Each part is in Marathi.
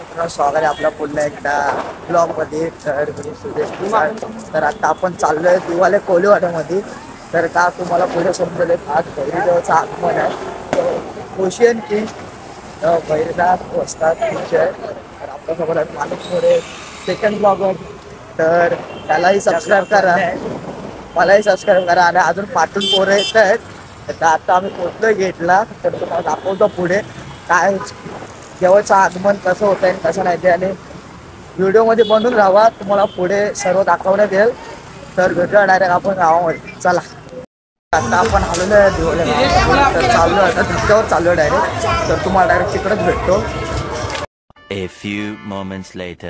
मित्रांनो, स्वागत आहे आपल्या पुन्हा एकदा ब्लॉगमध्ये. तर मी सुदेश कुमार. तर आता आपण चाललोय दिवाले कोलीवाड्यामध्ये. तर का तुम्हाला पुढे समजले, आज भैरीदेवाचं आगमन आहे. ओशियन किंग भैरनाथ वस्ताद आहे. तर आपल्यासोबत आहे माणूस मोरे, सेकंड ब्लॉगर. तर त्यालाही सबस्क्राईब करा, मलाही सबस्क्राईब करा. आणि अजून पाठून पोरं येत आहेत. तर आता आम्ही पोहोचलोय गेटला. तर तुम्हाला दाखवतो पुढे काय देवाचं आगमन कसं होत आहे कसं नाही ते, आणि व्हिडिओमध्ये बनून राहा, तुम्हाला पुढे सर्व दाखवण्यात येईल. तर भेटूया डायरेक्ट आपण गावामध्ये. चला, आता आपण आलेलो आहे दिवाले. तर चाललो आता धक्क्यावर चाललो डायरेक्ट. तर तुम्हाला डायरेक्ट तिकडेच भेटतो. A few moments later.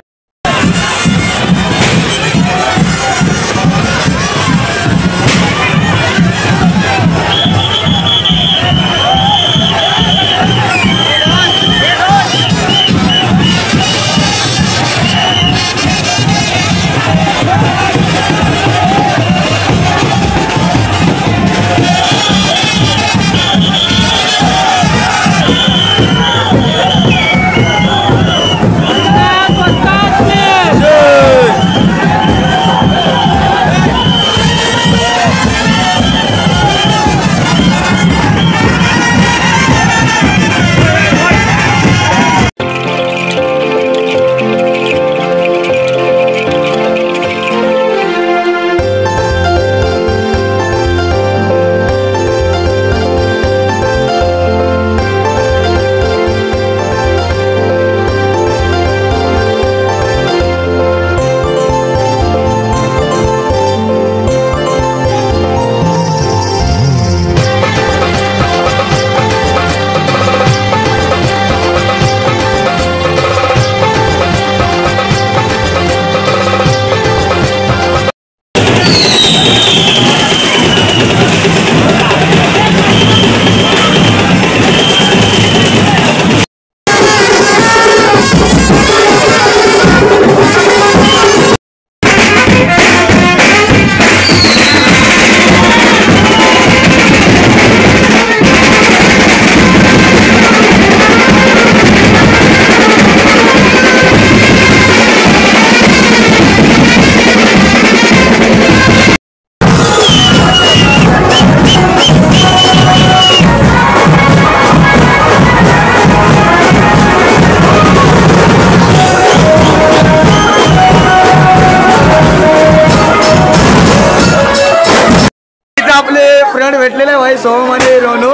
आपले फ्रेंड भेटलेले भाई सोहम आणि रोनू.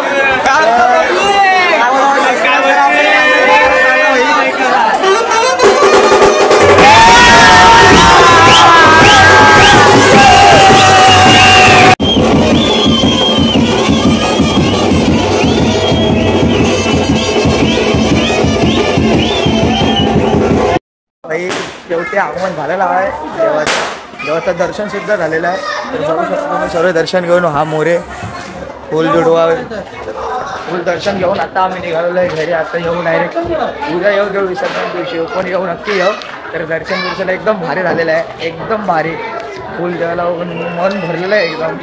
भाई शेवटी आगमन झालेलं आहे देवाचं दर्शन सुद्धा झालेलं आहे. तर जाऊ शकतो तुम्ही सर्व दर्शन घेऊन. हा मोरे फुल जुडवा फुल दर्शन घेऊन आता आम्ही निघालेलो आहे घरी. आता येऊ डायरेक्ट उद्या येऊ विसर्जन दिवशी पण येऊ नक्की येऊ. तर दर्शन एकदम भारी झालेलं आहे, एकदम भारी. फुल देवाला मन भरलेलं आहे एकदम.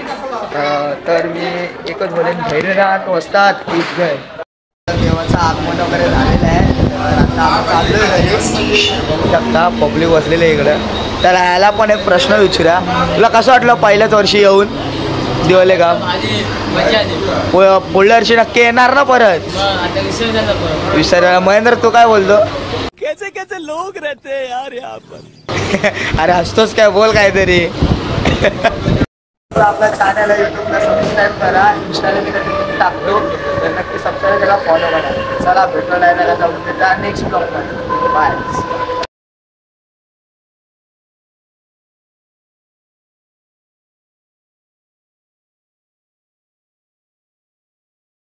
तर मी एकच बोलेन, भैरनाथ वस्ताद तीच घर. तर देवाचं आगमन वगैरे झालेलं आहे. तर आता आम्ही चाललो आहे घरी. बघू शकता पब्लिक बसलेलं आहे इकडं. तर ह्याला पण एक प्रश्न विचारा, तुला कसं वाटलं पहिल्याच वर्षी येऊन दिवाले गाव? पुढल्या वर्षी नक्की येणार ना परत? विसर महेंद्र तू काय बोलतो? कैसे कैसे लोग रहते यार यहाँ पर. अरे हसतोस काय, बोल काहीतरी. आपल्या चॅनल आहे यूट्यूबला सबस्क्राईब करा, इंस्टाला मी टाकतो. तर नक्की सबस्क्राईब करा, फॉलो करा. चला भेटूया नेक्स्ट ब्लॉगमध्ये. बाय.